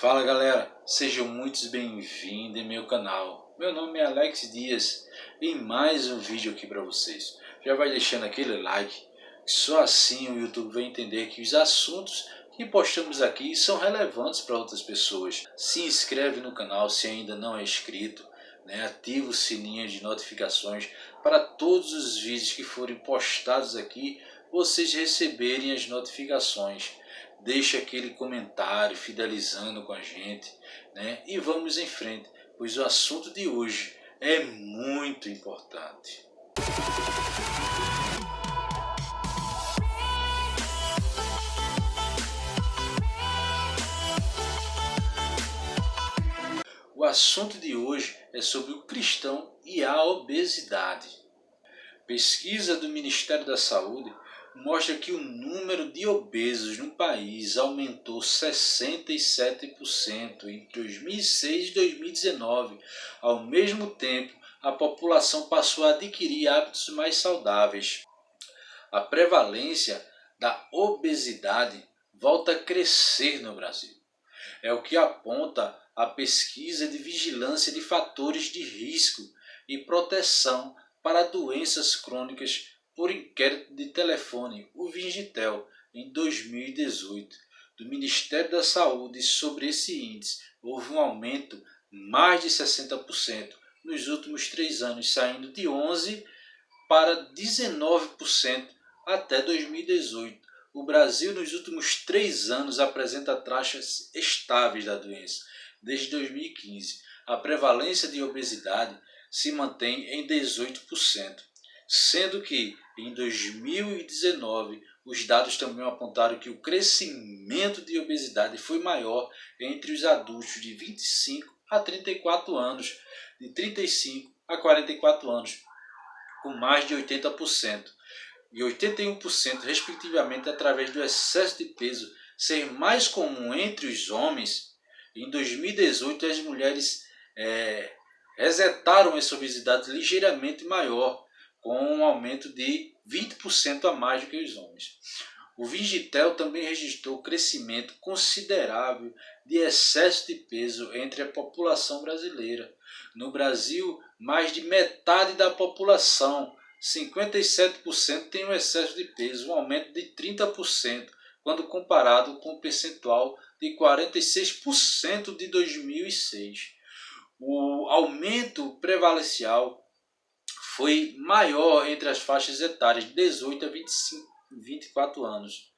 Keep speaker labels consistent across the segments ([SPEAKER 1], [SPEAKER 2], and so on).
[SPEAKER 1] Fala galera, sejam muito bem-vindos em meu canal. Meu nome é Alex Dias e mais um vídeo aqui para vocês. Já vai deixando aquele like, que só assim o YouTube vai entender que os assuntos que postamos aqui são relevantes para outras pessoas. Se inscreve no canal se ainda não é inscrito, ativa o sininho de notificações para todos os vídeos que forem postados aqui vocês receberem as notificações. Deixa aquele comentário fidelizando com a gente, e vamos em frente, pois o assunto de hoje é muito importante. O assunto de hoje é sobre o cristão e a obesidade. Pesquisa do Ministério da Saúde mostra que o número de obesos no país aumentou 67% entre 2006 e 2019. Ao mesmo tempo, a população passou a adquirir hábitos mais saudáveis. A prevalência da obesidade volta a crescer no Brasil. É o que aponta a pesquisa de vigilância de fatores de risco e proteção para doenças crônicas por inquérito de telefone, o Vingitel, em 2018, do Ministério da Saúde. Sobre esse índice, houve um aumento mais de 60% nos últimos 3 anos, saindo de 11% para 19% até 2018. O Brasil, nos últimos 3 anos, apresenta taxas estáveis da doença. Desde 2015, a prevalência de obesidade se mantém em 18%, sendo que em 2019 os dados também apontaram que o crescimento de obesidade foi maior entre os adultos de 25 a 34 anos, de 35 a 44 anos, com mais de 80% e 81% respectivamente, através do excesso de peso ser mais comum entre os homens. Em 2018 as mulheres resetaram essa obesidade ligeiramente maior, com um aumento de 20% a mais do que os homens. O Vingitel também registrou crescimento considerável de excesso de peso entre a população brasileira. No Brasil, mais de metade da população, 57%, tem um excesso de peso, um aumento de 30%, quando comparado com o percentual de 46% de 2006. O aumento prevalencial foi maior entre as faixas etárias de 18 a 24 anos.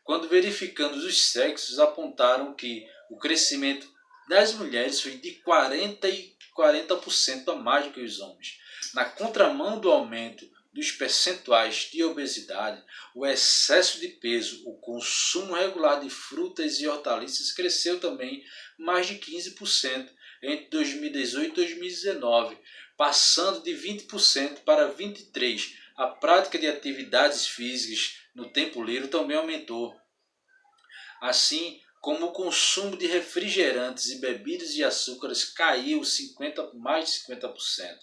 [SPEAKER 1] Quando verificando os sexos, apontaram que o crescimento das mulheres foi de 40% a mais do que os homens. Na contramão do aumento dos percentuais de obesidade, o excesso de peso, o consumo regular de frutas e hortaliças cresceu também mais de 15% entre 2018 e 2019, passando de 20% para 23%. A prática de atividades físicas no tempo livre também aumentou, assim como o consumo de refrigerantes e bebidas de açúcares caiu mais de 50%.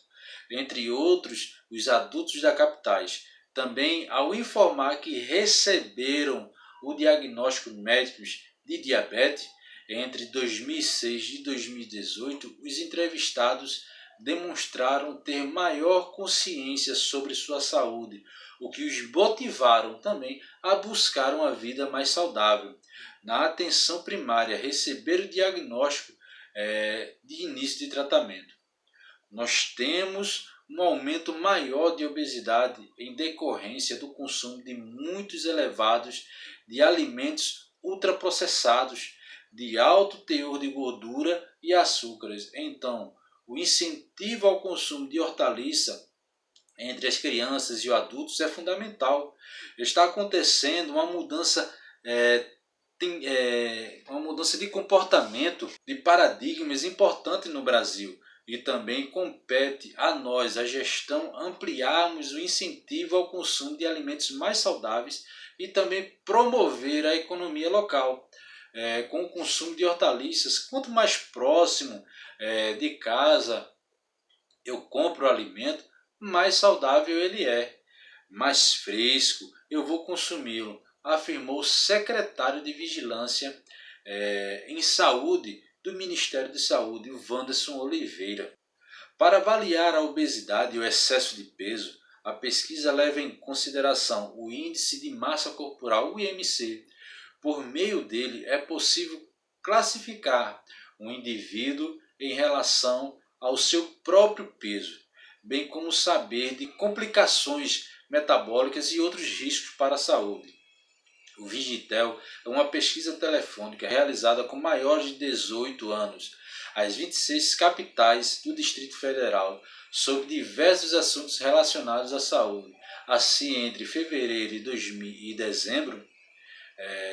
[SPEAKER 1] Entre outros, os adultos da capitais, também ao informar que receberam o diagnóstico médico de diabetes entre 2006 e 2018, os entrevistados demonstraram ter maior consciência sobre sua saúde, o que os motivaram também a buscar uma vida mais saudável. Na atenção primária, receber o diagnóstico de início de tratamento. Nós temos um aumento maior de obesidade em decorrência do consumo de muitos elevados de alimentos ultraprocessados, de alto teor de gordura e açúcares. Então, o incentivo ao consumo de hortaliça entre as crianças e os adultos é fundamental. Está acontecendo uma mudança de comportamento, de paradigmas importante no Brasil. E também compete a nós, a gestão, ampliarmos o incentivo ao consumo de alimentos mais saudáveis e também promover a economia local. Com o consumo de hortaliças, quanto mais próximo de casa eu compro o alimento, mais saudável ele é, mais fresco eu vou consumi-lo, afirmou o secretário de Vigilância em saúde do Ministério de Saúde, o Wanderson Oliveira. Para avaliar a obesidade e o excesso de peso, a pesquisa leva em consideração o índice de massa corporal, o IMC. Por meio dele é possível classificar um indivíduo em relação ao seu próprio peso, bem como saber de complicações metabólicas e outros riscos para a saúde. O Vigitel é uma pesquisa telefônica realizada com maiores de 18 anos, às 26 capitais do Distrito Federal, sobre diversos assuntos relacionados à saúde. Assim, entre fevereiro e dezembro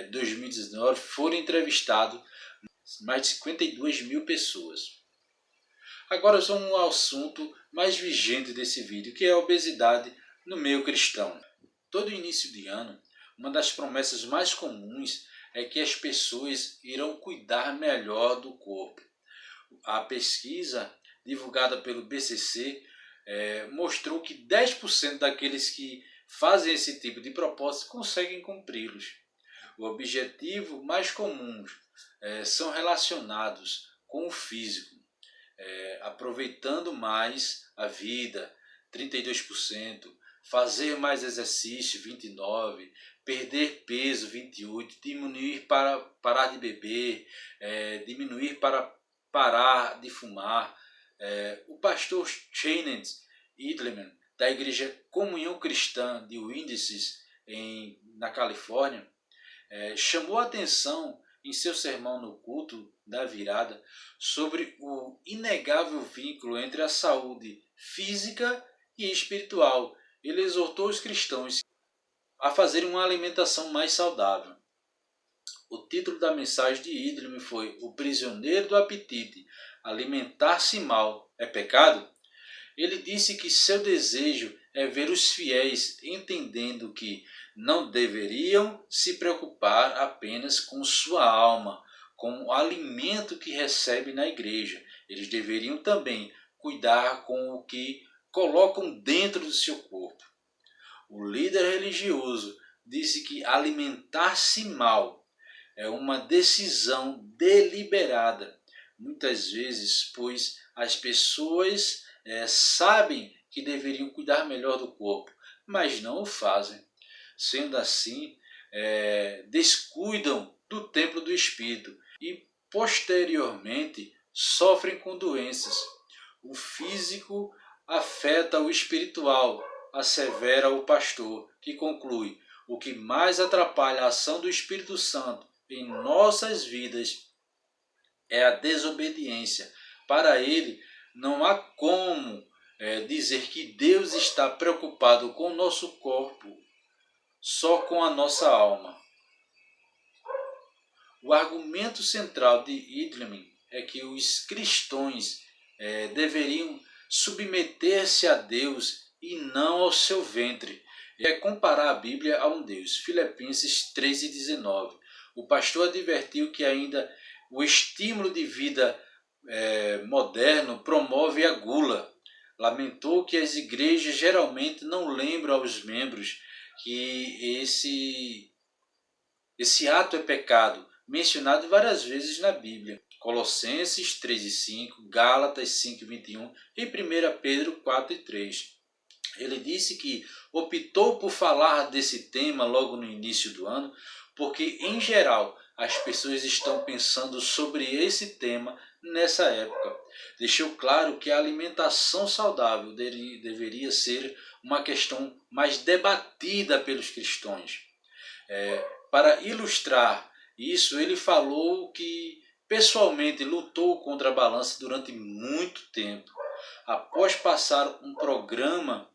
[SPEAKER 1] de 2019, foram entrevistados mais de 52 mil pessoas. Agora vamos ao assunto mais vigente desse vídeo, que é a obesidade no meio cristão. Todo início de ano, uma das promessas mais comuns é que as pessoas irão cuidar melhor do corpo. A pesquisa divulgada pelo BCC mostrou que 10% daqueles que fazem esse tipo de propósito conseguem cumpri-los. O objetivo mais comum são relacionados com o físico, aproveitando mais a vida, 32%, fazer mais exercício, 29%, perder peso, 28%, diminuir para parar de beber, diminuir para parar de fumar. O pastor Channing Idleman, da Igreja Comunhão Cristã de Windsor, na Califórnia, chamou a atenção em seu sermão no culto da virada sobre o inegável vínculo entre a saúde física e espiritual. Ele exortou os cristãos a fazerem uma alimentação mais saudável. O título da mensagem de Idleman foi "O prisioneiro do apetite, alimentar-se mal é pecado?". Ele disse que seu desejo é ver os fiéis entendendo que não deveriam se preocupar apenas com sua alma, com o alimento que recebem na igreja. Eles deveriam também cuidar com o que colocam dentro do seu corpo. O líder religioso disse que alimentar-se mal é uma decisão deliberada, muitas vezes, pois as pessoas sabem que deveriam cuidar melhor do corpo, mas não o fazem. Sendo assim, descuidam do templo do Espírito e, posteriormente, sofrem com doenças. O físico afeta o espiritual, assevera o pastor, que conclui: o que mais atrapalha a ação do Espírito Santo em nossas vidas é a desobediência. Para ele, não há como dizer que Deus está preocupado com o nosso corpo, só com a nossa alma. O argumento central de Idleman é que os cristãos deveriam submeter-se a Deus e não ao seu ventre. Comparar a Bíblia a um Deus. Filipenses 3:19. O pastor advertiu que ainda o estímulo de vida moderno promove a gula. Lamentou que as igrejas geralmente não lembram aos membros que esse ato é pecado, mencionado várias vezes na Bíblia. Colossenses 3:5, Gálatas 5:21 e 1 Pedro 4:3. Ele disse que optou por falar desse tema logo no início do ano, porque, em geral, as pessoas estão pensando sobre esse tema nessa época. Deixou claro que a alimentação saudável deveria ser uma questão mais debatida pelos cristãos. Para ilustrar isso, ele falou que pessoalmente lutou contra a balança durante muito tempo. Após passar um programa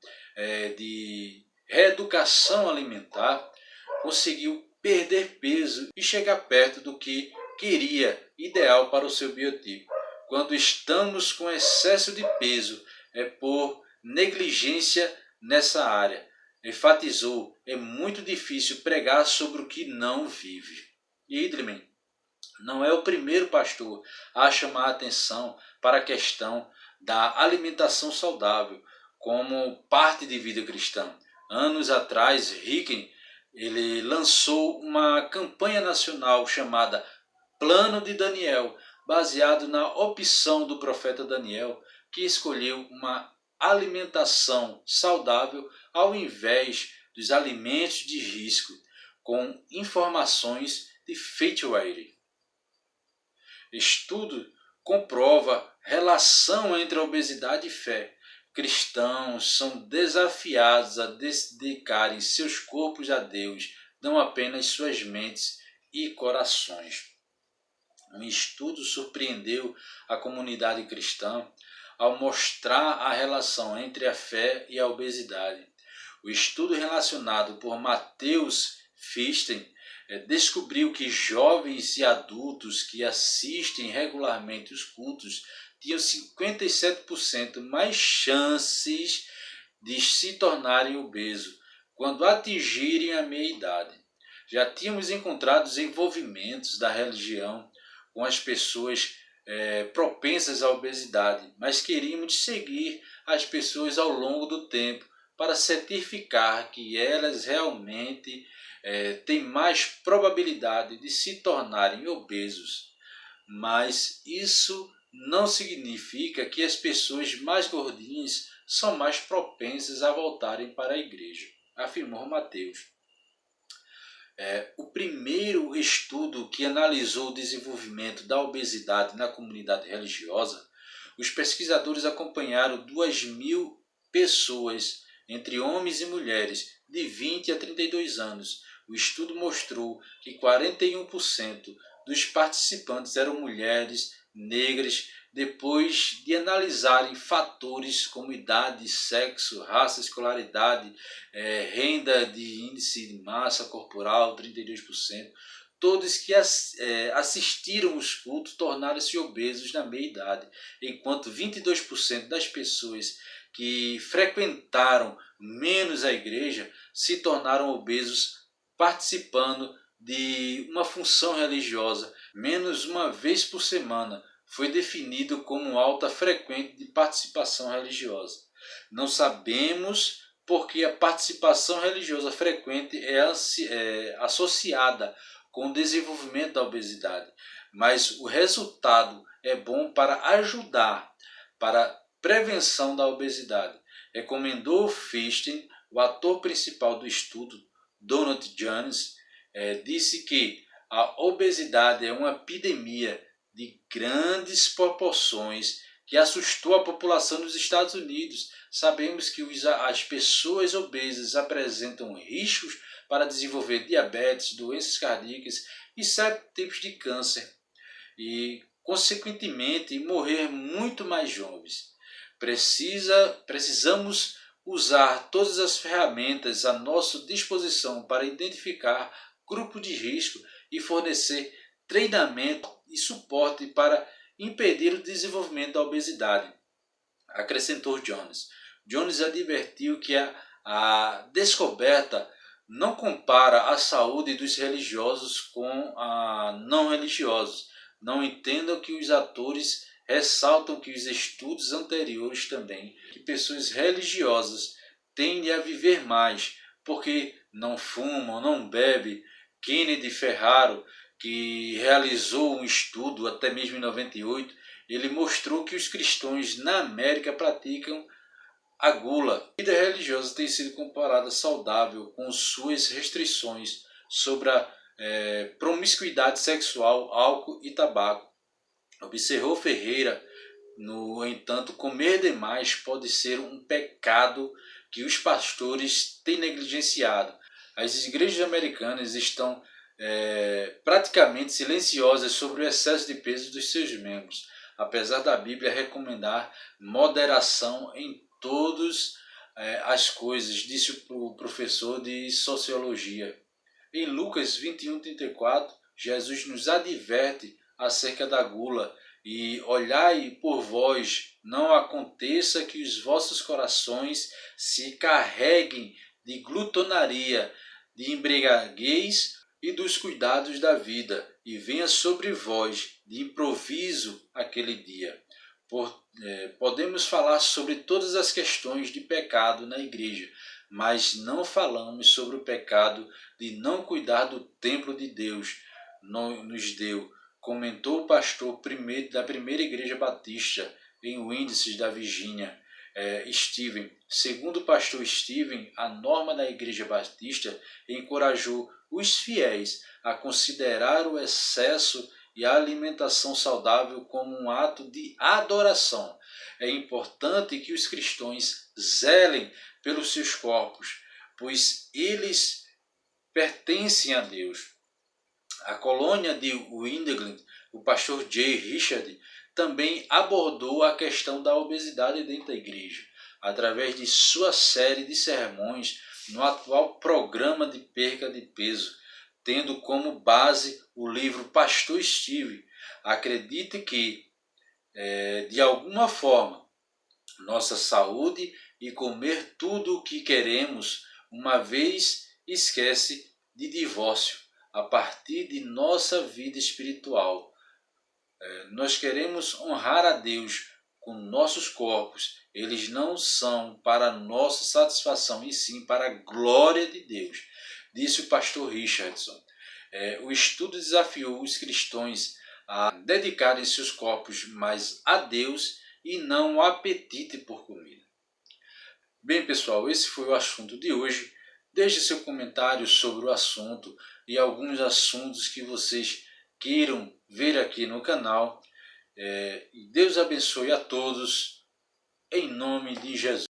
[SPEAKER 1] de reeducação alimentar, conseguiu perder peso e chegar perto do que queria, ideal para o seu biotipo. Quando estamos com excesso de peso, é por negligência nessa área. Enfatizou: é muito difícil pregar sobre o que não vive. Idleman não é o primeiro pastor a chamar a atenção para a questão da alimentação saudável como parte de vida cristã. Anos atrás, Ricken ele lançou uma campanha nacional chamada plano de Daniel, baseado na opção do profeta Daniel, que escolheu uma alimentação saudável ao invés dos alimentos de risco, com informações de Faithway. Estudo comprova relação entre a obesidade e fé. Cristãos são desafiados a dedicarem seus corpos a Deus, não apenas suas mentes e corações. Um estudo surpreendeu a comunidade cristã ao mostrar a relação entre a fé e a obesidade. O estudo relacionado por Mateus Fisten descobriu que jovens e adultos que assistem regularmente os cultos tinham 57% mais chances de se tornarem obesos quando atingirem a meia-idade. Já tínhamos encontrado desenvolvimentos da religião com as pessoas propensas à obesidade, mas queríamos seguir as pessoas ao longo do tempo para certificar que elas realmente têm mais probabilidade de se tornarem obesos. Mas isso não significa que as pessoas mais gordinhas são mais propensas a voltarem para a igreja, afirmou Mateus. O primeiro estudo que analisou o desenvolvimento da obesidade na comunidade religiosa, os pesquisadores acompanharam 2.000 pessoas, entre homens e mulheres, de 20 a 32 anos. O estudo mostrou que 41% dos participantes eram mulheres negras, depois de analisarem fatores como idade, sexo, raça, escolaridade, renda de índice de massa corporal, 32%. Todos que assistiram os cultos tornaram-se obesos na meia-idade, enquanto 22% das pessoas que frequentaram menos a igreja se tornaram obesos participando de uma função religiosa menos uma vez por semana. Foi definido como alta frequência de participação religiosa. Não sabemos porque a participação religiosa frequente é associada com o desenvolvimento da obesidade, mas o resultado é bom para ajudar para a prevenção da obesidade. Recomendou Fisten, o ator principal do estudo, Donald Jones, disse que a obesidade é uma epidemia de grandes proporções que assustou a população dos Estados Unidos. Sabemos que as pessoas obesas apresentam riscos para desenvolver diabetes, doenças cardíacas e certos tipos de câncer e, consequentemente, morrer muito mais jovens. Precisamos usar todas as ferramentas à nossa disposição para identificar grupo de risco e fornecer treinamento e suporte para impedir o desenvolvimento da obesidade, acrescentou Jones. Jones advertiu que a descoberta não compara a saúde dos religiosos com a não religiosos. Não entendam que os atores ressaltam que os estudos anteriores também, que pessoas religiosas tendem a viver mais, porque não fumam, não bebem. Kennedy Ferraro, que realizou um estudo até mesmo em 98, ele mostrou que os cristãos na América praticam a gula. A vida religiosa tem sido comparada saudável com suas restrições sobre a promiscuidade sexual, álcool e tabaco. Observou Ferreira, no entanto, comer demais pode ser um pecado que os pastores têm negligenciado. As igrejas americanas estão praticamente silenciosas sobre o excesso de peso dos seus membros, apesar da Bíblia recomendar moderação em todas as coisas, disse o professor de sociologia. Em Lucas 21:34, Jesus nos adverte acerca da gula e olhai por vós, não aconteça que os vossos corações se carreguem de glutonaria, de embriaguez e dos cuidados da vida, e venha sobre vós de improviso aquele dia. Podemos falar sobre todas as questões de pecado na igreja, mas não falamos sobre o pecado de não cuidar do templo de Deus nos deu, comentou o pastor da primeira igreja batista em Windses da Virgínia, Steven. Segundo o pastor Steven, a norma da igreja batista encorajou os fiéis a considerar o excesso e a alimentação saudável como um ato de adoração. É importante que os cristãos zelem pelos seus corpos, pois eles pertencem a Deus. A colônia de Windegland, o pastor J. Richard, também abordou a questão da obesidade dentro da igreja, através de sua série de sermões no atual programa de perca de peso, tendo como base o livro Pastor Steve. Acredite que, de alguma forma, nossa saúde e comer tudo o que queremos, uma vez esquece de divórcio a partir de nossa vida espiritual. Nós queremos honrar a Deus com nossos corpos. Eles não são para nossa satisfação, e sim para a glória de Deus, disse o pastor Richardson. O estudo desafiou os cristãos a dedicarem seus corpos mais a Deus e não ao apetite por comida. Bem, pessoal, esse foi o assunto de hoje. Deixe seu comentário sobre o assunto e alguns assuntos que vocês queiram ver aqui no canal. E Deus abençoe a todos, em nome de Jesus.